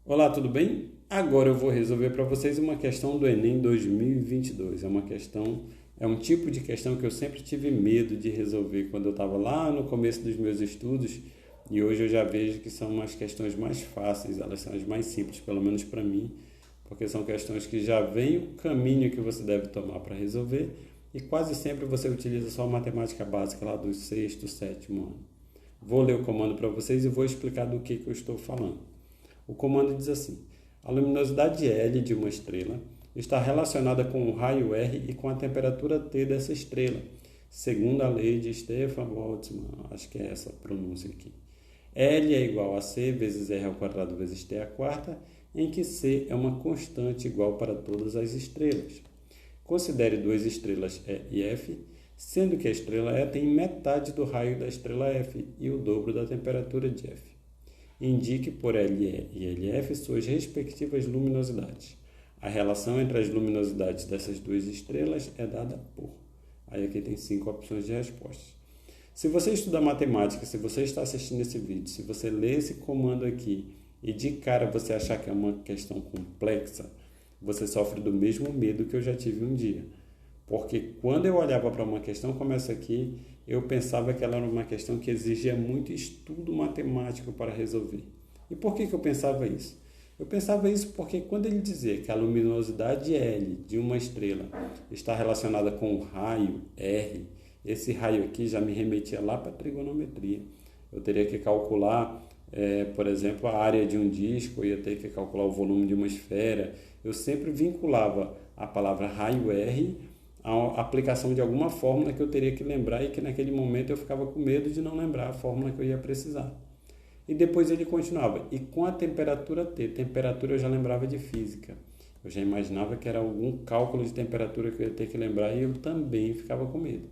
Olá, tudo bem? Agora eu vou resolver para vocês uma questão do Enem 2022. É um tipo de questão que eu sempre tive medo de resolver quando eu estava lá no começo dos meus estudos e hoje eu já vejo que são umas questões mais fáceis, elas são as mais simples, pelo menos para mim, porque são questões que já vêm o caminho que você deve tomar para resolver e quase sempre você utiliza só a matemática básica lá do sexto, sétimo ano. Vou ler o comando para vocês e vou explicar do que eu estou falando. O comando diz assim: a luminosidade L de uma estrela está relacionada com o raio R e com a temperatura T dessa estrela, segundo a lei de Stefan Boltzmann. Acho que é essa a pronúncia aqui. L é igual a C vezes R ao quadrado vezes T à quarta, em que C é uma constante igual para todas as estrelas. Considere duas estrelas E e F, sendo que a estrela E tem metade do raio da estrela F e o dobro da temperatura de F. Indique por LE e LF suas respectivas luminosidades. A relação entre as luminosidades dessas duas estrelas é dada por. Aí aqui tem 5 opções de respostas. Se você estuda matemática, se você está assistindo esse vídeo, se você ler esse comando aqui e de cara você achar que é uma questão complexa, você sofre do mesmo medo que eu já tive um dia. Porque quando eu olhava para uma questão como essa aqui, eu pensava que ela era uma questão que exigia muito estudo matemático para resolver. E por que eu pensava isso? Eu pensava isso porque quando ele dizia que a luminosidade L de uma estrela está relacionada com o raio R, esse raio aqui já me remetia lá para a trigonometria. Eu teria que calcular, por exemplo, a área de um disco, eu ia ter que calcular o volume de uma esfera. Eu sempre vinculava a palavra raio R a aplicação de alguma fórmula que eu teria que lembrar e que naquele momento eu ficava com medo de não lembrar a fórmula que eu ia precisar. E depois ele continuava, e com a temperatura T, temperatura eu já lembrava de física. Eu já imaginava que era algum cálculo de temperatura que eu ia ter que lembrar e eu também ficava com medo.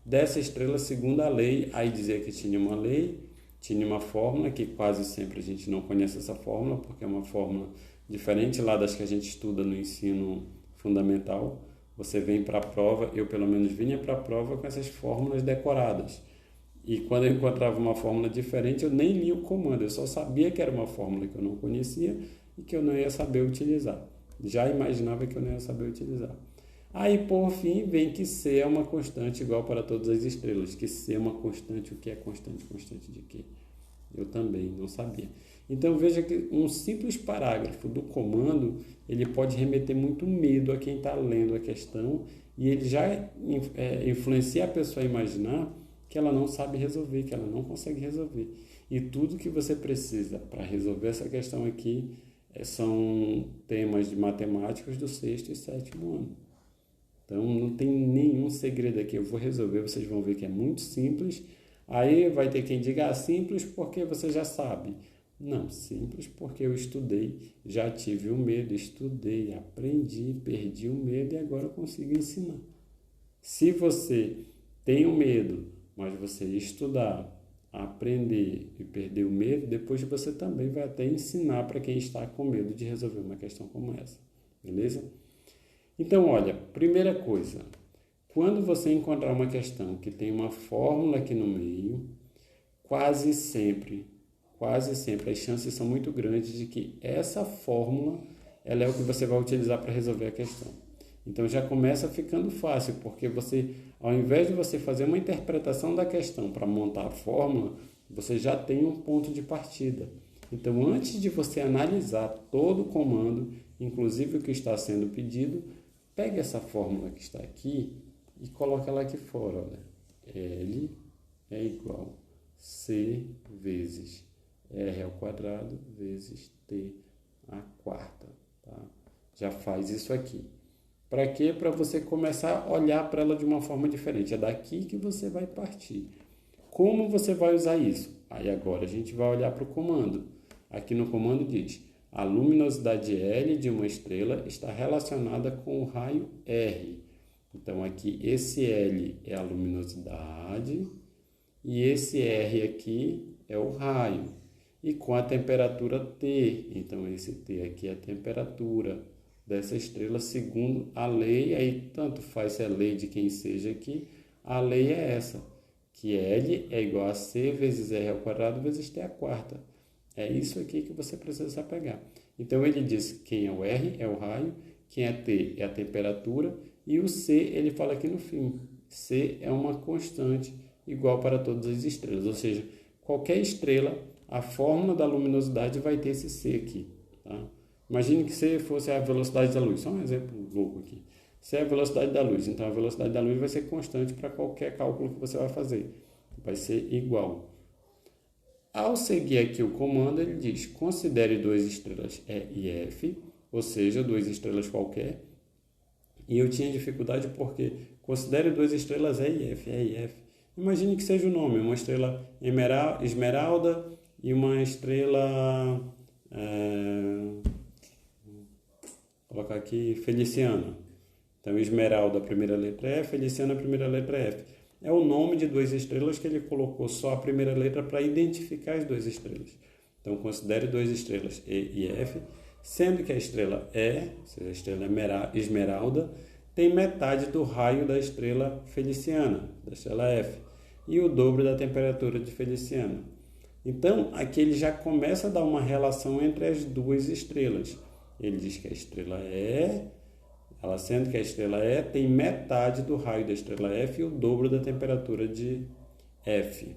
Dessa estrela, segundo a lei, aí dizia que tinha uma lei, tinha uma fórmula, que quase sempre a gente não conhece essa fórmula, porque é uma fórmula diferente lá das que a gente estuda no ensino fundamental. Você vem para a prova, eu pelo menos vinha para a prova com essas fórmulas decoradas. E quando eu encontrava uma fórmula diferente, eu nem lia o comando, eu só sabia que era uma fórmula que eu não conhecia e que eu não ia saber utilizar. Já imaginava que eu não ia saber utilizar. Aí, por fim, vem que C é uma constante igual para todas as estrelas. Que C é uma constante, o que é constante? Constante de quê? Eu também não sabia. Então veja que um simples parágrafo do comando ele pode remeter muito medo a quem está lendo a questão e ele já influencia a pessoa a imaginar que ela não sabe resolver, que ela não consegue resolver. E tudo que você precisa para resolver essa questão aqui são temas de matemáticos do sexto e sétimo ano. Então não tem nenhum segredo aqui, eu vou resolver, vocês vão ver que é muito simples. Aí vai ter quem diga simples porque você já sabe. Não, simples porque eu estudei, já tive o medo, estudei, aprendi, perdi o medo e agora eu consigo ensinar. Se você tem o medo, mas você estudar, aprender e perder o medo, depois você também vai até ensinar para quem está com medo de resolver uma questão como essa. Beleza? Então, olha, primeira coisa, quando você encontrar uma questão que tem uma fórmula aqui no meio, quase sempre, as chances são muito grandes de que essa fórmula ela é o que você vai utilizar para resolver a questão. Então já começa ficando fácil, porque você, ao invés de você fazer uma interpretação da questão para montar a fórmula, você já tem um ponto de partida. Então, antes de você analisar todo o comando, inclusive o que está sendo pedido, pegue essa fórmula que está aqui e coloque ela aqui fora. Olha. L é igual a C vezes R ao quadrado vezes T à quarta. Tá? Já faz isso aqui. Para quê? Para você começar a olhar para ela de uma forma diferente. É daqui que você vai partir. Como você vai usar isso? Aí agora a gente vai olhar para o comando. Aqui no comando diz: a luminosidade L de uma estrela está relacionada com o raio R. Então aqui esse L é a luminosidade e esse R aqui é o raio. E com a temperatura T, então esse T aqui é a temperatura dessa estrela segundo a lei, aí tanto faz se é a lei de quem seja aqui, a lei é essa, que L é igual a C vezes R ao quadrado vezes T à quarta. É isso aqui que você precisa se apegar. Então, ele diz quem é o R, é o raio, quem é T é a temperatura, e o C, ele fala aqui no fim. C é uma constante igual para todas as estrelas, ou seja, qualquer estrela, a fórmula da luminosidade vai ter esse C aqui. Tá? Imagine que C fosse a velocidade da luz, só um exemplo louco aqui. C é a velocidade da luz, então a velocidade da luz vai ser constante para qualquer cálculo que você vai fazer. Vai ser igual. Ao seguir aqui o comando, ele diz, considere duas estrelas E e F, ou seja, duas estrelas qualquer. E eu tinha dificuldade porque considere duas estrelas E e F, E e F. Imagine que seja o nome, uma estrela esmeralda e uma estrela, vou colocar aqui, feliciana. Então, esmeralda, a primeira letra E, feliciana, a primeira letra F. É o nome de duas estrelas que ele colocou só a primeira letra para identificar as duas estrelas. Então, considere duas estrelas E e F, sendo que a estrela E, ou seja, a estrela esmeralda, tem metade do raio da estrela feliciana, da estrela F, e o dobro da temperatura de feliciana. Então, aqui ele já começa a dar uma relação entre as duas estrelas. Ele diz que a estrela E, ela sendo que a estrela E tem metade do raio da estrela F e o dobro da temperatura de F.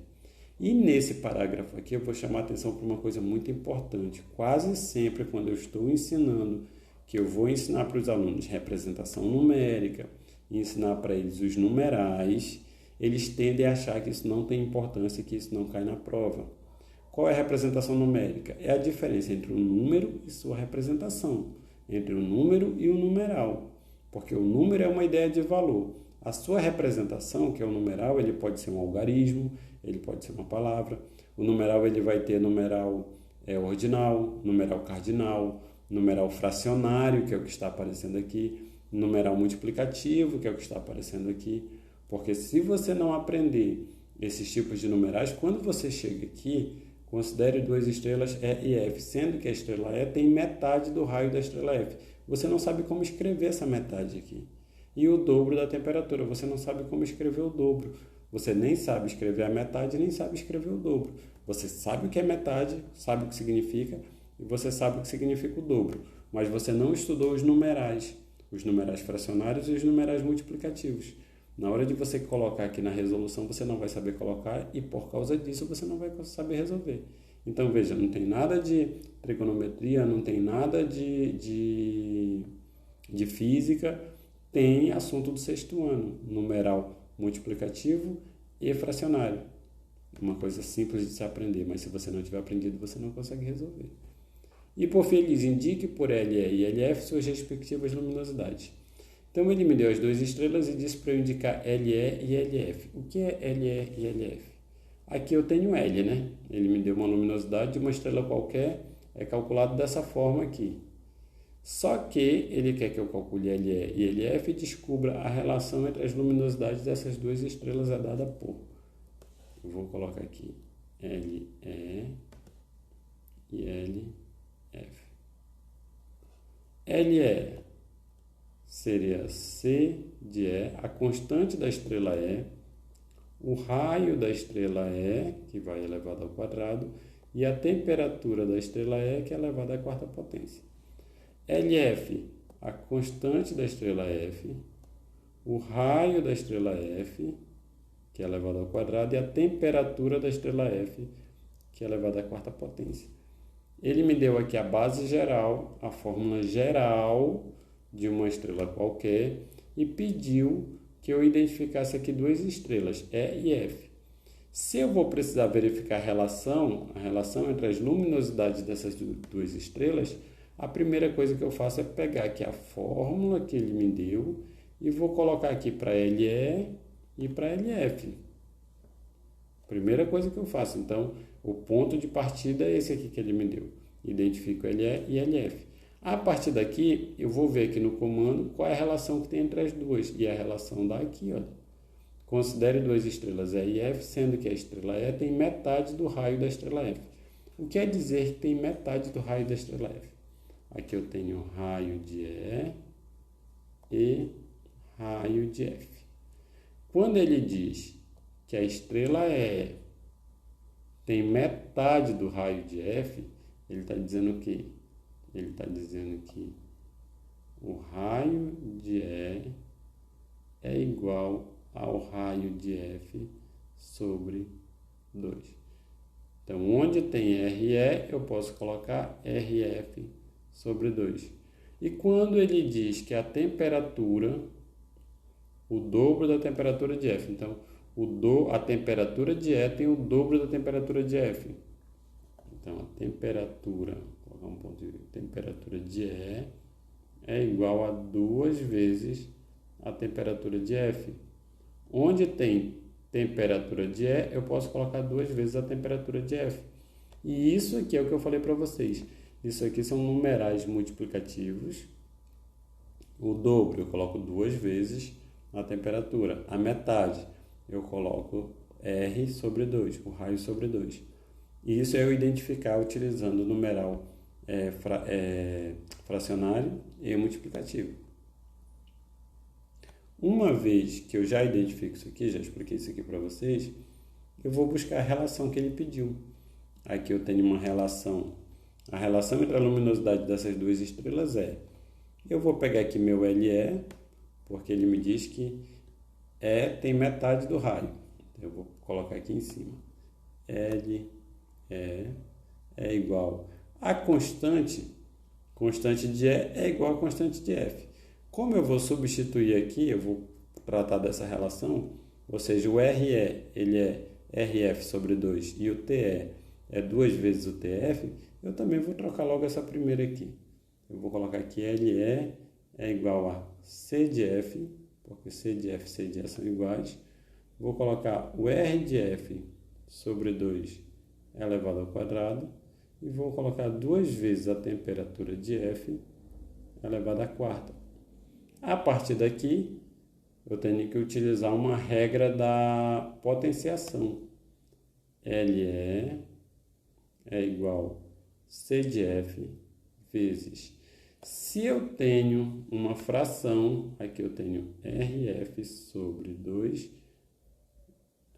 E nesse parágrafo aqui eu vou chamar a atenção para uma coisa muito importante. Quase sempre quando eu estou ensinando, que eu vou ensinar para os alunos representação numérica, ensinar para eles os numerais, eles tendem a achar que isso não tem importância, que isso não cai na prova. Qual é a representação numérica? É a diferença entre o número e sua representação, entre o número e o numeral. Porque o número é uma ideia de valor. A sua representação, que é o numeral, ele pode ser um algarismo, ele pode ser uma palavra. O numeral ele vai ter numeral ordinal, numeral cardinal, numeral fracionário, que é o que está aparecendo aqui, numeral multiplicativo, que é o que está aparecendo aqui. Porque se você não aprender esses tipos de numerais, quando você chega aqui, considere duas estrelas E e F, sendo que a estrela E tem metade do raio da estrela F. Você não sabe como escrever essa metade aqui. E o dobro da temperatura, você não sabe como escrever o dobro. Você nem sabe escrever a metade, nem sabe escrever o dobro. Você sabe o que é metade, sabe o que significa, e você sabe o que significa o dobro. Mas você não estudou os numerais fracionários e os numerais multiplicativos. Na hora de você colocar aqui na resolução, você não vai saber colocar e por causa disso você não vai saber resolver. Então, veja, não tem nada de trigonometria, não tem nada de física, tem assunto do sexto ano, numeral multiplicativo e fracionário. Uma coisa simples de se aprender, mas se você não tiver aprendido, você não consegue resolver. E por fim, ele diz, indique por LE e LF suas respectivas luminosidades. Então, ele me deu as duas estrelas e disse para eu indicar LE e LF. O que é LE e LF? Aqui eu tenho L, né? Ele me deu uma luminosidade de uma estrela qualquer, é calculado dessa forma aqui. Só que ele quer que eu calcule LE e LF e descubra a relação entre as luminosidades dessas duas estrelas é dada por. Eu vou colocar aqui LE e LF. LE seria C de E, a constante da estrela E, o raio da estrela E, que vai elevado ao quadrado, e a temperatura da estrela E, que é elevada à quarta potência. LF, a constante da estrela F, o raio da estrela F, que é elevado ao quadrado, e a temperatura da estrela F, que é elevada à quarta potência. Ele me deu aqui a base geral, a fórmula geral de uma estrela qualquer, e pediu que eu identificasse aqui duas estrelas, E e F. Se eu vou precisar verificar a relação entre as luminosidades dessas duas estrelas, a primeira coisa que eu faço é pegar aqui a fórmula que ele me deu e vou colocar aqui para LE e para LF. Primeira coisa que eu faço. Então, o ponto de partida é esse aqui que ele me deu. Identifico LE e LF. A partir daqui, eu vou ver aqui no comando qual é a relação que tem entre as duas. E a relação dá aqui, olha. Considere duas estrelas E e F, sendo que a estrela E tem metade do raio da estrela F. O que quer dizer que tem metade do raio da estrela F? Aqui eu tenho raio de E raio de F. Quando ele diz que a estrela E tem metade do raio de f, ele está dizendo o quê? Ele está dizendo que o raio de E é igual ao raio de f sobre 2. Então, onde tem RE, eu posso colocar RF sobre 2. E quando ele diz que a temperatura, o dobro da temperatura de F, então a temperatura de E tem o dobro da temperatura de F. Então, a temperatura, vou colocar um ponto de vírgula, temperatura de E é igual a 2 vezes a temperatura de F. Onde tem temperatura de E, eu posso colocar 2 vezes a temperatura de F. E isso aqui é o que eu falei para vocês. Isso aqui são numerais multiplicativos. O dobro eu coloco 2 vezes a temperatura. A metade eu coloco R sobre 2, o raio sobre 2. E isso é eu identificar utilizando o numeral fracionário e multiplicativo. Uma vez que eu já identifico isso aqui, já expliquei isso aqui para vocês, eu vou buscar a relação que ele pediu. Aqui eu tenho uma relação. A relação entre a luminosidade dessas duas estrelas eu vou pegar aqui meu LE, porque ele me diz que E tem metade do raio. Eu vou colocar aqui em cima. LE é igual a constante de E é igual a constante de F. Como eu vou substituir aqui, eu vou tratar dessa relação, ou seja, o RE ele é RF sobre 2 e o TE é 2 vezes o TF, eu também vou trocar logo essa primeira aqui. Eu vou colocar aqui LE é igual a C de F, porque C de F e C de E são iguais. Vou colocar o R de F sobre 2 elevado ao quadrado e vou colocar 2 vezes a temperatura de F elevado à quarta. A partir daqui, eu tenho que utilizar uma regra da potenciação. LE é igual a C de F vezes. Se eu tenho uma fração, aqui eu tenho RF sobre 2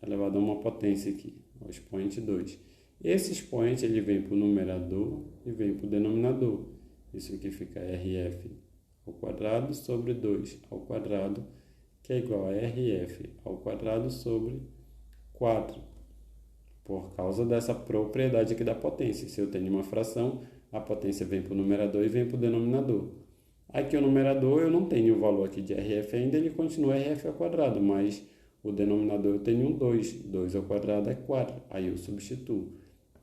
elevado a uma potência aqui, o expoente 2. Esse expoente ele vem para o numerador e vem para o denominador. Isso aqui fica RF ao quadrado sobre 2 ao quadrado, que é igual a RF ao quadrado sobre 4, por causa dessa propriedade aqui da potência. Se eu tenho uma fração, a potência vem para o numerador e vem para o denominador. Aqui o numerador eu não tenho o valor aqui de RF ainda, ele continua RF ao quadrado, mas o denominador eu tenho um 2, 2 ao quadrado é 4, aí eu substituo.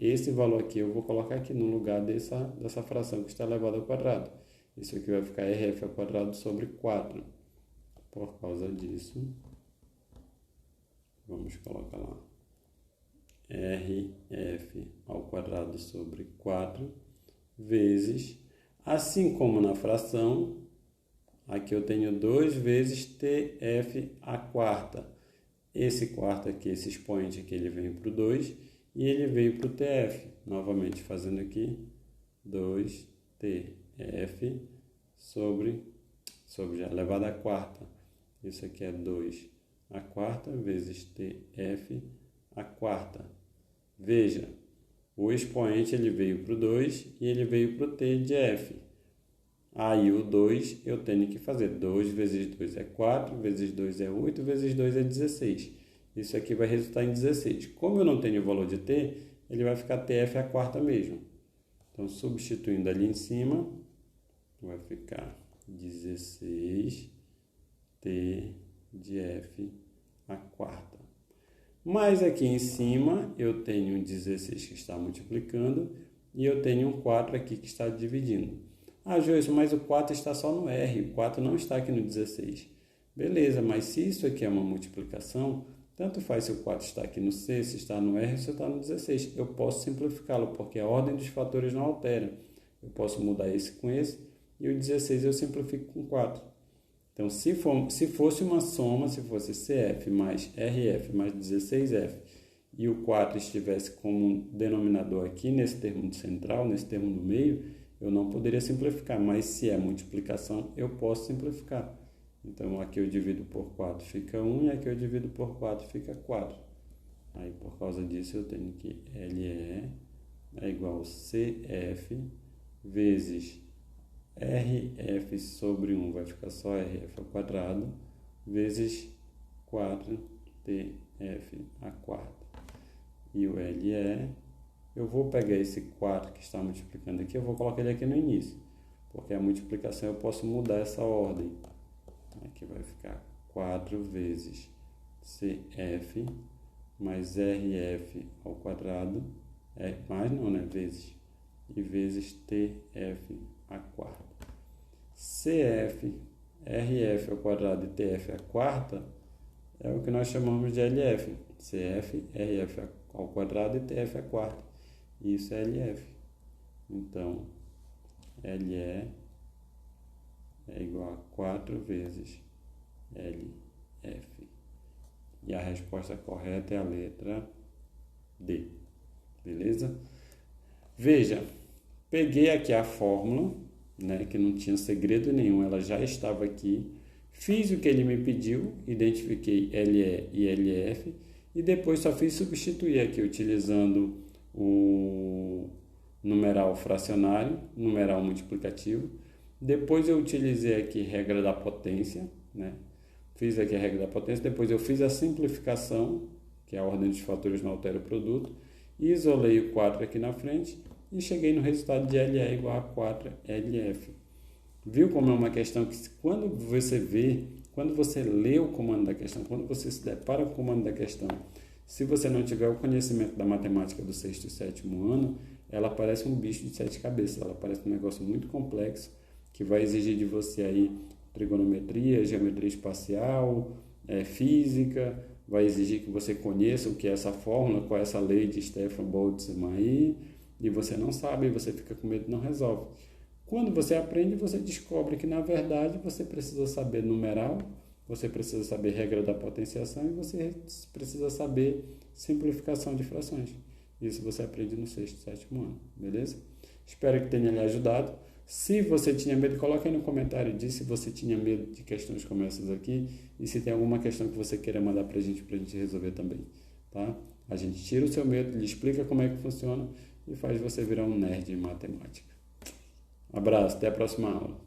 Esse valor aqui eu vou colocar aqui no lugar dessa fração que está elevada ao quadrado. Isso aqui vai ficar RF ao quadrado sobre 4. Por causa disso, vamos colocar lá. RF ao quadrado sobre 4 vezes, assim como na fração, aqui eu tenho 2 vezes TF a quarta. Esse quarto aqui, esse expoente aqui, ele veio para o 2 e ele veio para o TF. Novamente fazendo aqui 2TF sobre já elevado à quarta. Isso aqui é 2 a quarta vezes TF a quarta. Veja, o expoente ele veio para o 2 e ele veio para o T de F. Aí o 2 eu tenho que fazer 2 vezes 2 é 4, vezes 2 é 8, vezes 2 é 16. Isso aqui vai resultar em 16. Como eu não tenho o valor de T, ele vai ficar TF a quarta mesmo. Então, substituindo ali em cima, vai ficar 16 T de F a quarta. Mas aqui em cima eu tenho um 16 que está multiplicando e eu tenho um 4 aqui que está dividindo. Ah, Joyce, mas o 4 está só no R, o 4 não está aqui no 16. Beleza, mas se isso aqui é uma multiplicação, tanto faz se o 4 está aqui no C, se está no R ou se está no 16. Eu posso simplificá-lo, porque a ordem dos fatores não altera. Eu posso mudar esse com esse e o 16 eu simplifico com 4. Então, se fosse uma soma, se fosse CF mais RF mais 16F e o 4 estivesse como denominador aqui nesse termo central, nesse termo do meio, eu não poderia simplificar, mas se é multiplicação, eu posso simplificar. Então, aqui eu divido por 4 fica 1 e aqui eu divido por 4 fica 4. Aí, por causa disso, eu tenho que LE é igual a CF vezes RF sobre 1, vai ficar só RF ao quadrado, vezes 4TF a quarta. E o LE, eu vou pegar esse 4 que está multiplicando aqui, eu vou colocar ele aqui no início, porque a multiplicação eu posso mudar essa ordem. Aqui vai ficar 4 vezes CF mais RF ao quadrado, mais não, né? Vezes, e vezes TF a quarta. CF, RF ao quadrado e TF a quarta é o que nós chamamos de LF. CF, RF ao quadrado e TF a quarta. Isso é LF. Então, LE é igual a 4 vezes LF. E a resposta correta é a letra D. Beleza? Veja, peguei aqui a fórmula, né, que não tinha segredo nenhum, ela já estava aqui. Fiz o que ele me pediu, identifiquei LE e LF, e depois só fiz substituir aqui, utilizando o numeral fracionário, numeral multiplicativo. Depois eu utilizei aqui regra da potência, né? Fiz aqui a regra da potência, depois eu fiz a simplificação, que é a ordem dos fatores não altera o produto, isolei o 4 aqui na frente e cheguei no resultado de LE igual a 4LF. Viu como é uma questão que quando você lê o comando da questão, quando você se depara com o comando da questão, se você não tiver o conhecimento da matemática do 6º e 7º ano, ela parece um bicho de 7 cabeças, ela parece um negócio muito complexo, que vai exigir de você aí trigonometria, geometria espacial, física, vai exigir que você conheça o que é essa fórmula, qual é essa lei de Stefan Boltzmann aí, e você não sabe, você fica com medo e não resolve. Quando você aprende, você descobre que, na verdade, você precisa saber numeral, você precisa saber regra da potenciação e você precisa saber simplificação de frações. Isso você aprende no 6º e 7º ano, beleza? Espero que tenha lhe ajudado. Se você tinha medo, coloque aí no comentário disso se você tinha medo de questões como essas aqui e se tem alguma questão que você queira mandar pra gente resolver também, tá? A gente tira o seu medo, lhe explica como é que funciona e faz você virar um nerd em matemática. Abraço, até a próxima aula.